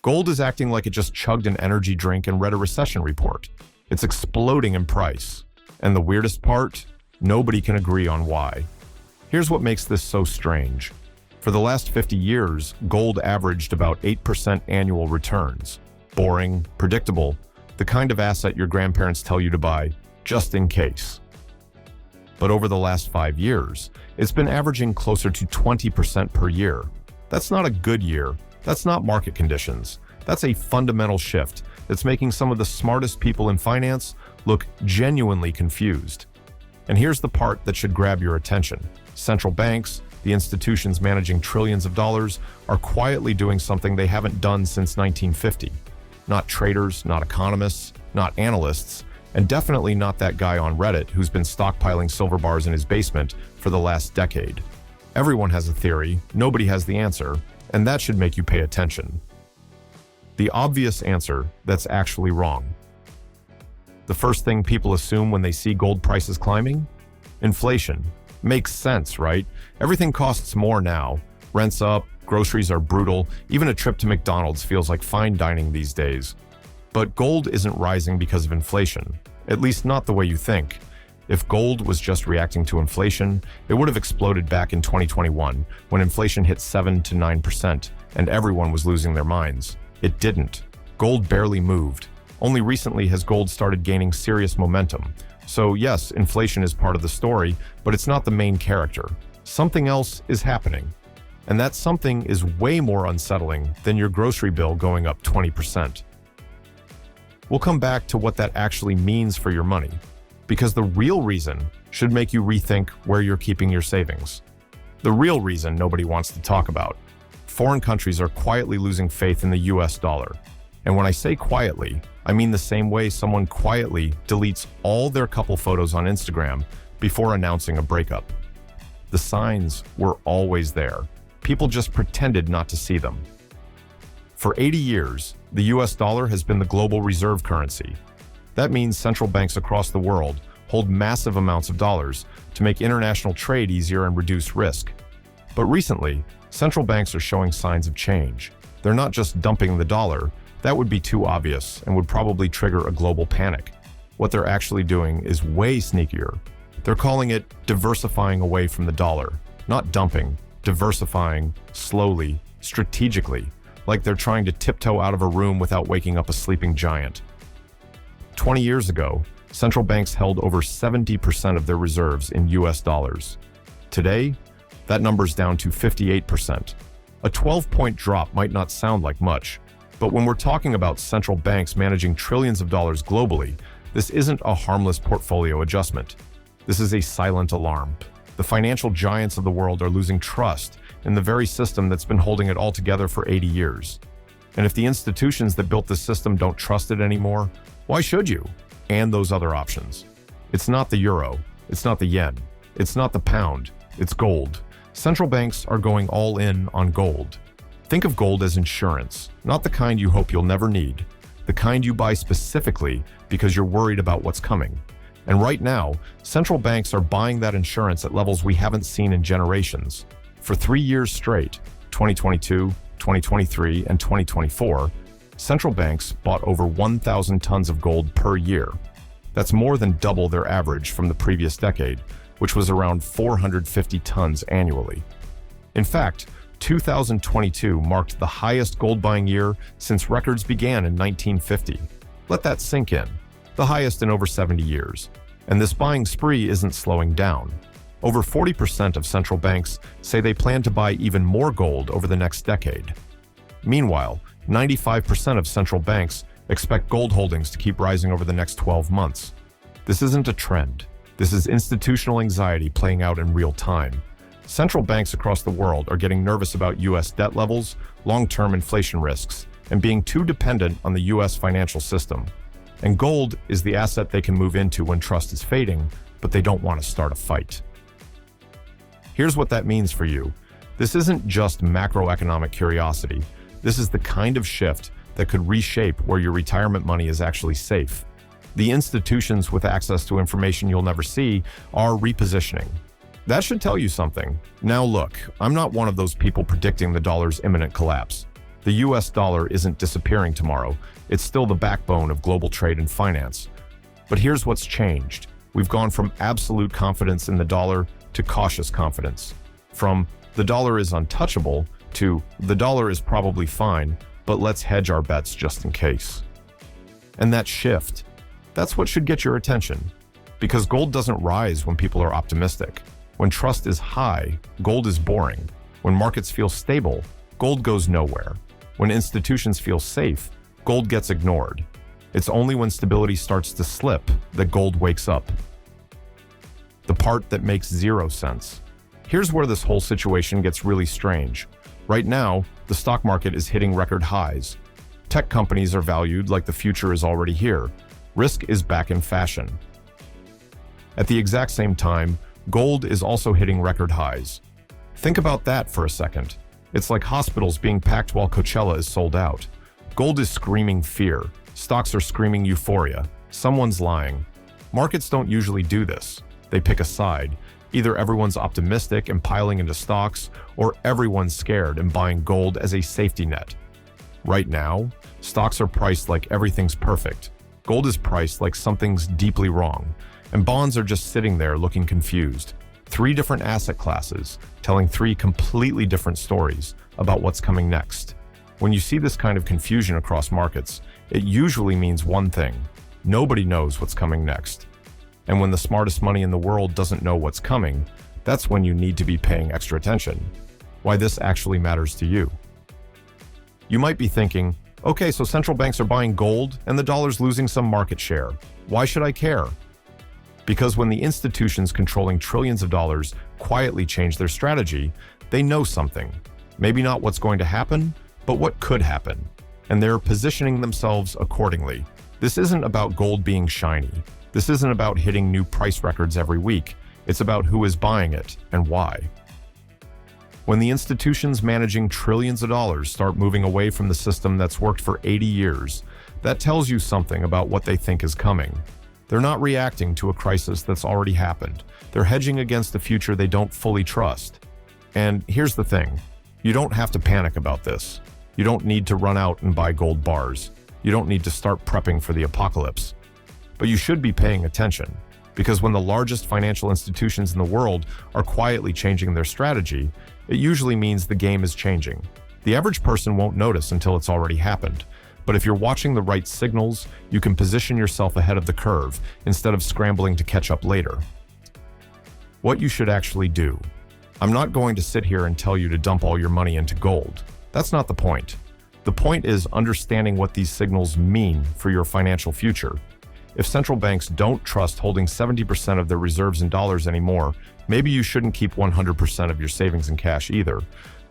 Gold is acting like it just chugged an energy drink and read a recession report. It's exploding in price. And the weirdest part? Nobody can agree on why. Here's what makes this so strange. For the last 50 years, gold averaged about 8% annual returns. Boring, predictable, the kind of asset your grandparents tell you to buy, just in case. But over the last 5 years, it's been averaging closer to 20% per year. That's not a good year. That's not market conditions. That's a fundamental shift that's making some of the smartest people in finance look genuinely confused. And here's the part that should grab your attention. Central banks, the institutions managing trillions of dollars, are quietly doing something they haven't done since 1950. Not traders, not economists, not analysts, and definitely not that guy on Reddit who's been stockpiling silver bars in his basement for the last decade. Everyone has a theory, nobody has the answer, and that should make you pay attention. The obvious answer that's actually wrong. The first thing people assume when they see gold prices climbing? Inflation. Makes sense, right? Everything costs more now. Rent's up, groceries are brutal, even a trip to McDonald's feels like fine dining these days. But gold isn't rising because of inflation, at least not the way you think. If gold was just reacting to inflation, it would have exploded back in 2021 when inflation hit 7 to 9% and everyone was losing their minds. It didn't. Gold barely moved. Only recently has gold started gaining serious momentum. So yes, inflation is part of the story, but it's not the main character. Something else is happening. And that something is way more unsettling than your grocery bill going up 20%. We'll come back to what that actually means for your money, because the real reason should make you rethink where you're keeping your savings. The real reason nobody wants to talk about. Foreign countries are quietly losing faith in the US dollar. And when I say quietly, I mean the same way someone quietly deletes all their couple photos on Instagram before announcing a breakup. The signs were always there. People just pretended not to see them. For 80 years, the US dollar has been the global reserve currency. That means central banks across the world hold massive amounts of dollars to make international trade easier and reduce risk. But recently, central banks are showing signs of change. They're not just dumping the dollar. That would be too obvious and would probably trigger a global panic. What they're actually doing is way sneakier. They're calling it diversifying away from the dollar, not dumping, diversifying slowly, strategically, like they're trying to tiptoe out of a room without waking up a sleeping giant. 20 years ago, central banks held over 70% of their reserves in US dollars. Today, that number's down to 58%. A 12-point drop might not sound like much, but when we're talking about central banks managing trillions of dollars globally, this isn't a harmless portfolio adjustment. This is a silent alarm. The financial giants of the world are losing trust in the very system that's been holding it all together for 80 years. And if the institutions that built this system don't trust it anymore, why should you? And those other options. It's not the euro. It's not the yen. It's not the pound. It's gold. Central banks are going all in on gold. Think of gold as insurance, not the kind you hope you'll never need, the kind you buy specifically because you're worried about what's coming. And right now, central banks are buying that insurance at levels we haven't seen in generations. For 3 years straight, 2022, 2023, and 2024, central banks bought over 1,000 tons of gold per year. That's more than double their average from the previous decade, which was around 450 tons annually. In fact, 2022 marked the highest gold buying year since records began in 1950. Let that sink in. The highest in over 70 years. And this buying spree isn't slowing down. Over 40% of central banks say they plan to buy even more gold over the next decade. Meanwhile, 95% of central banks expect gold holdings to keep rising over the next 12 months. This isn't a trend. This is institutional anxiety playing out in real time. Central banks across the world are getting nervous about US debt levels, long-term inflation risks, and being too dependent on the US financial system. And gold is the asset they can move into when trust is fading, but they don't want to start a fight. Here's what that means for you. This isn't just macroeconomic curiosity. This is the kind of shift that could reshape where your retirement money is actually safe. The institutions with access to information you'll never see are repositioning. That should tell you something. Now look, I'm not one of those people predicting the dollar's imminent collapse. The US dollar isn't disappearing tomorrow. It's still the backbone of global trade and finance. But here's what's changed. We've gone from absolute confidence in the dollar to cautious confidence. From the dollar is untouchable to the dollar is probably fine, but let's hedge our bets just in case. And that shift, that's what should get your attention. Because gold doesn't rise when people are optimistic. When trust is high, gold is boring. When markets feel stable, gold goes nowhere. When institutions feel safe, gold gets ignored. It's only when stability starts to slip that gold wakes up. The part that makes zero sense. Here's where this whole situation gets really strange. Right now, the stock market is hitting record highs. Tech companies are valued like the future is already here. Risk is back in fashion. At the exact same time, gold is also hitting record highs. Think about that for a second. It's like hospitals being packed while Coachella is sold out. Gold is screaming fear. Stocks are screaming euphoria. Someone's lying. Markets don't usually do this. They pick a side. Either everyone's optimistic and piling into stocks, or everyone's scared and buying gold as a safety net. Right now, stocks are priced like everything's perfect. Gold is priced like something's deeply wrong, and bonds are just sitting there looking confused. Three different asset classes telling three completely different stories about what's coming next. When you see this kind of confusion across markets, it usually means one thing: nobody knows what's coming next. And when the smartest money in the world doesn't know what's coming, that's when you need to be paying extra attention. Why this actually matters to you. You might be thinking, okay, so central banks are buying gold and the dollar's losing some market share. Why should I care? Because when the institutions controlling trillions of dollars quietly change their strategy, they know something. Maybe not what's going to happen, but what could happen. And they're positioning themselves accordingly. This isn't about gold being shiny. This isn't about hitting new price records every week. It's about who is buying it and why. When the institutions managing trillions of dollars start moving away from the system that's worked for 80 years, that tells you something about what they think is coming. They're not reacting to a crisis that's already happened. They're hedging against a future they don't fully trust. And here's the thing. You don't have to panic about this. You don't need to run out and buy gold bars. You don't need to start prepping for the apocalypse. But you should be paying attention, because when the largest financial institutions in the world are quietly changing their strategy, it usually means the game is changing. The average person won't notice until it's already happened. But if you're watching the right signals, you can position yourself ahead of the curve instead of scrambling to catch up later. What you should actually do. I'm not going to sit here and tell you to dump all your money into gold. That's not the point. The point is understanding what these signals mean for your financial future. If central banks don't trust holding 70% of their reserves in dollars anymore, maybe you shouldn't keep 100% of your savings in cash either.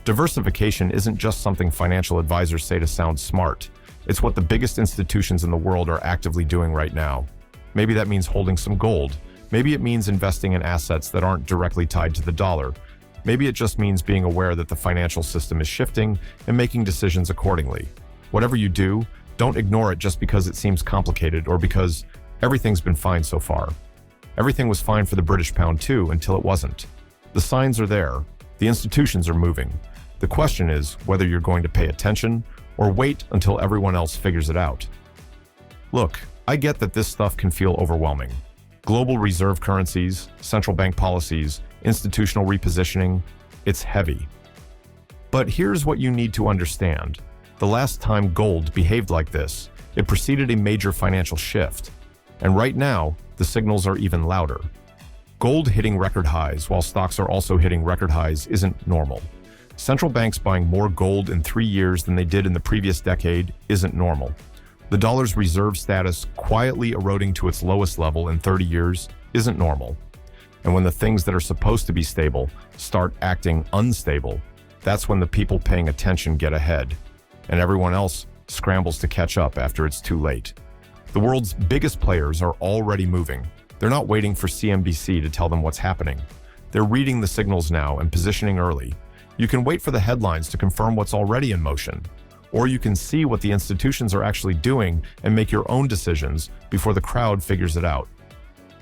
Diversification isn't just something financial advisors say to sound smart. It's what the biggest institutions in the world are actively doing right now. Maybe that means holding some gold. Maybe it means investing in assets that aren't directly tied to the dollar. Maybe it just means being aware that the financial system is shifting and making decisions accordingly. Whatever you do, don't ignore it just because it seems complicated or because everything's been fine so far. Everything was fine for the British pound too until it wasn't. The signs are there. The institutions are moving. The question is whether you're going to pay attention or wait until everyone else figures it out. Look, I get that this stuff can feel overwhelming. Global reserve currencies, central bank policies, institutional repositioning, it's heavy. But here's what you need to understand. The last time gold behaved like this, it preceded a major financial shift. And right now, the signals are even louder. Gold hitting record highs while stocks are also hitting record highs isn't normal. Central banks buying more gold in 3 years than they did in the previous decade isn't normal. The dollar's reserve status quietly eroding to its lowest level in 30 years isn't normal. And when the things that are supposed to be stable start acting unstable, that's when the people paying attention get ahead, and everyone else scrambles to catch up after it's too late. The world's biggest players are already moving. They're not waiting for CNBC to tell them what's happening. They're reading the signals now and positioning early. You can wait for the headlines to confirm what's already in motion, or you can see what the institutions are actually doing and make your own decisions before the crowd figures it out.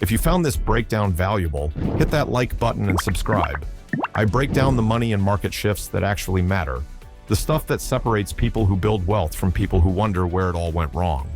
If you found this breakdown valuable, hit that like button and subscribe. I break down the money and market shifts that actually matter. The stuff that separates people who build wealth from people who wonder where it all went wrong.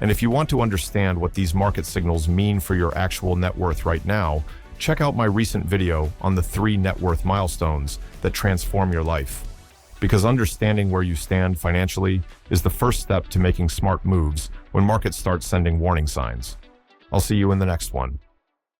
And if you want to understand what these market signals mean for your actual net worth right now, check out my recent video on the 3 net worth milestones that transform your life. Because understanding where you stand financially is the first step to making smart moves when markets start sending warning signs. I'll see you in the next one.